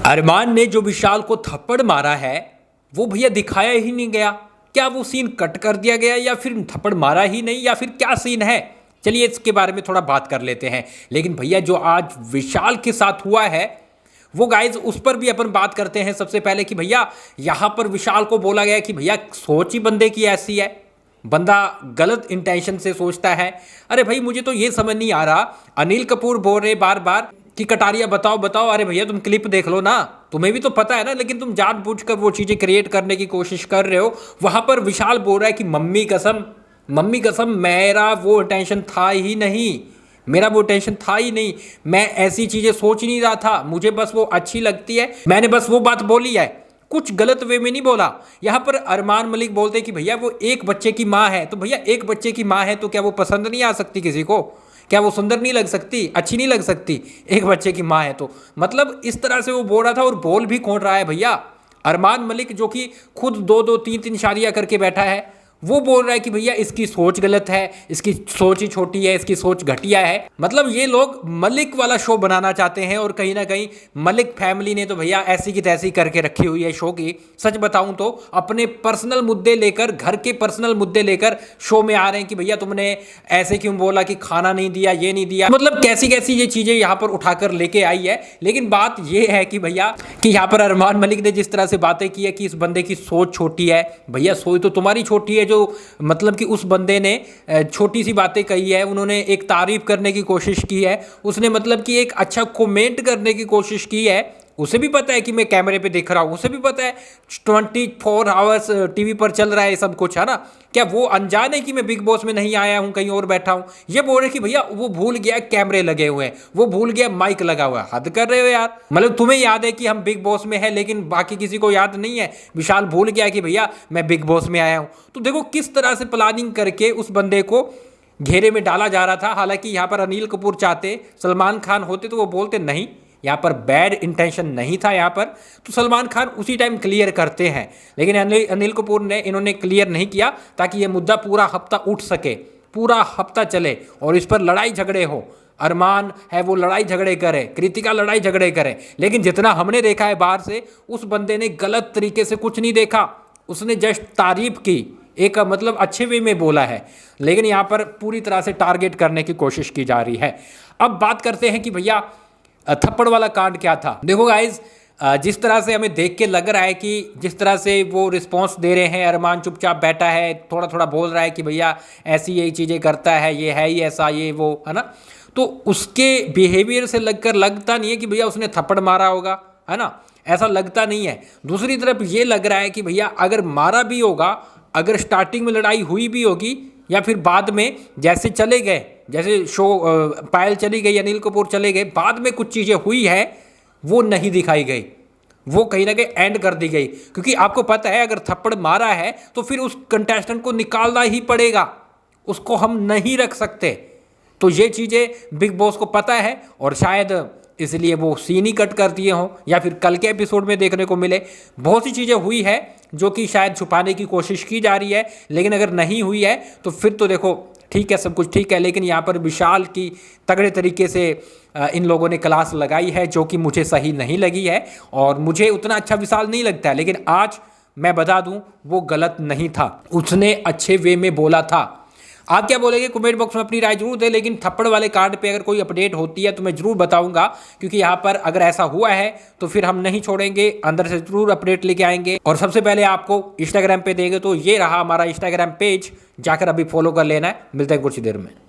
अरमान ने जो विशाल को थप्पड़ मारा है वो भैया दिखाया ही नहीं गया। क्या वो सीन कट कर दिया गया या फिर थप्पड़ मारा ही नहीं या फिर क्या सीन है? चलिए इसके बारे में थोड़ा बात कर लेते हैं। लेकिन भैया जो आज विशाल के साथ हुआ है वो गाइज उस पर भी अपन बात करते हैं। सबसे पहले कि भैया यहाँ पर विशाल को बोला गया कि भैया सोच ही बंदे की ऐसी है, बंदा गलत इंटेंशन से सोचता है। अरे भाई मुझे तो ये समझ नहीं आ रहा, अनिल कपूर बोल रहे बार बार कि कटारिया बताओ बताओ। अरे भैया तुम क्लिप देख लो ना, तुम्हें भी तो पता है ना, लेकिन तुम जानबूझकर वो चीज़ें क्रिएट करने की कोशिश कर रहे हो। वहाँ पर विशाल बोल रहा है कि मम्मी कसम मेरा वो टेंशन था ही नहीं, मेरा वो टेंशन था ही नहीं, मैं ऐसी चीज़ें सोच नहीं रहा था, मुझे बस वो अच्छी लगती है, मैंने बस वो बात बोली है, कुछ गलत वे में नहीं बोला। यहाँ पर अरमान मलिक बोलते कि भैया वो एक बच्चे की माँ है, तो भैया एक बच्चे की माँ है तो क्या वो पसंद नहीं आ सकती किसी को? क्या वो सुंदर नहीं लग सकती, अच्छी नहीं लग सकती? एक बच्चे की माँ है तो मतलब इस तरह से वो बोल रहा था। और बोल भी कौन रहा है भैया? अरमान मलिक जो कि खुद दो दो तीन तीन शादियाँ करके बैठा है, वो बोल रहा है कि भैया इसकी सोच गलत है, इसकी सोच ही छोटी है, इसकी सोच घटिया है। मतलब ये लोग मलिक वाला शो बनाना चाहते हैं और कहीं ना कहीं मलिक फैमिली ने तो भैया ऐसी की तैसी करके रखी हुई है शो की। सच बताऊं तो अपने पर्सनल मुद्दे लेकर, घर के पर्सनल मुद्दे लेकर शो में आ रहे हैं कि भैया तुमने ऐसे क्यों बोला, कि खाना नहीं दिया, ये नहीं दिया, मतलब कैसी कैसी ये चीजें यहाँ पर उठाकर लेके आई है। लेकिन बात ये है कि भैया कि यहाँ पर अरमान मलिक ने जिस तरह से बातें की है कि इस बंदे की सोच छोटी है, भैया सोच तो तुम्हारी छोटी है। जो मतलब कि उस बंदे ने छोटी सी बातें कही है, उन्होंने एक तारीफ करने की कोशिश की है, उसने मतलब कि एक अच्छा कमेंट करने की कोशिश की है। उसे भी पता है कि मैं कैमरे पे देख रहा हूँ, उसे भी पता है 24 आवर्स टीवी पर चल रहा है सब कुछ, है ना। क्या वो अनजान है कि मैं बिग बॉस में नहीं आया हूँ, कहीं और बैठा हूँ? ये बोल रहे कि भैया वो भूल गया कैमरे लगे हुए हैं, वो भूल गया माइक लगा हुआ है। हद कर रहे हो यार, मतलब तुम्हें याद है कि हम बिग बॉस में है लेकिन बाकी किसी को याद नहीं है। विशाल भूल गया कि भैया मैं बिग बॉस में आया हूँ। तो देखो किस तरह से प्लानिंग करके उस बंदे को घेरे में डाला जा रहा था। हालांकि यहाँ पर अनिल कपूर चाहते, सलमान खान होते तो वो बोलते नहीं, यहाँ पर बैड इंटेंशन नहीं था यहाँ पर, तो सलमान खान उसी टाइम क्लियर करते हैं। लेकिन अनिल कपूर ने इन्होंने क्लियर नहीं किया ताकि ये मुद्दा पूरा हफ्ता उठ सके, पूरा हफ्ता चले और इस पर लड़ाई झगड़े हो। अरमान है वो लड़ाई झगड़े करे, कृतिका लड़ाई झगड़े करे, लेकिन जितना हमने देखा है बाहर से, उस बंदे ने गलत तरीके से कुछ नहीं देखा। उसने जस्ट तारीफ की, एक मतलब अच्छे वे में बोला है, लेकिन यहाँ पर पूरी तरह से टारगेट करने की कोशिश की जा रही है। अब बात करते हैं कि भैया थप्पड़ वाला कांड क्या था। देखो गाइज, जिस तरह से हमें देख के लग रहा है कि जिस तरह से वो रिस्पांस दे रहे हैं, अरमान चुपचाप बैठा है, थोड़ा थोड़ा बोल रहा है कि भैया ऐसी यही चीज़ें करता है, ये है ही ऐसा, ये वो, है ना। तो उसके बिहेवियर से लगता नहीं है कि भैया उसने थप्पड़ मारा होगा, है ना, ऐसा लगता नहीं है। दूसरी तरफ ये लग रहा है कि भैया अगर मारा भी होगा, अगर स्टार्टिंग में लड़ाई हुई भी होगी या फिर बाद में जैसे चले गए, जैसे शो पायल चली गई, अनिल कपूर चले गए, बाद में कुछ चीज़ें हुई है वो नहीं दिखाई गई, वो कहीं ना कहीं एंड कर दी गई। क्योंकि आपको पता है अगर थप्पड़ मारा है तो फिर उस कंटेस्टेंट को निकालना ही पड़ेगा, उसको हम नहीं रख सकते। तो ये चीज़ें बिग बॉस को पता है और शायद इसलिए वो सीन ही कट कर दिए हों या फिर कल के एपिसोड में देखने को मिले। बहुत सी चीज़ें हुई है जो कि शायद छुपाने की कोशिश की जा रही है, लेकिन अगर नहीं हुई है तो फिर तो देखो ठीक है, सब कुछ ठीक है। लेकिन यहाँ पर विशाल की तगड़े तरीके से इन लोगों ने क्लास लगाई है जो कि मुझे सही नहीं लगी है और मुझे उतना अच्छा विशाल नहीं लगता है। लेकिन आज मैं बता दूँ वो गलत नहीं था, उसने अच्छे वे में बोला था। आप क्या बोलेंगे कमेंट बॉक्स में अपनी राय जरूर दें। लेकिन थप्पड़ वाले कार्ड पे अगर कोई अपडेट होती है तो मैं जरूर बताऊंगा, क्योंकि यहाँ पर अगर ऐसा हुआ है तो फिर हम नहीं छोड़ेंगे, अंदर से जरूर अपडेट लेके आएंगे और सबसे पहले आपको इंस्टाग्राम पे देंगे। तो ये रहा हमारा इंस्टाग्राम पेज, जाकर अभी फॉलो कर लेना है। मिलते हैं कुछ देर में।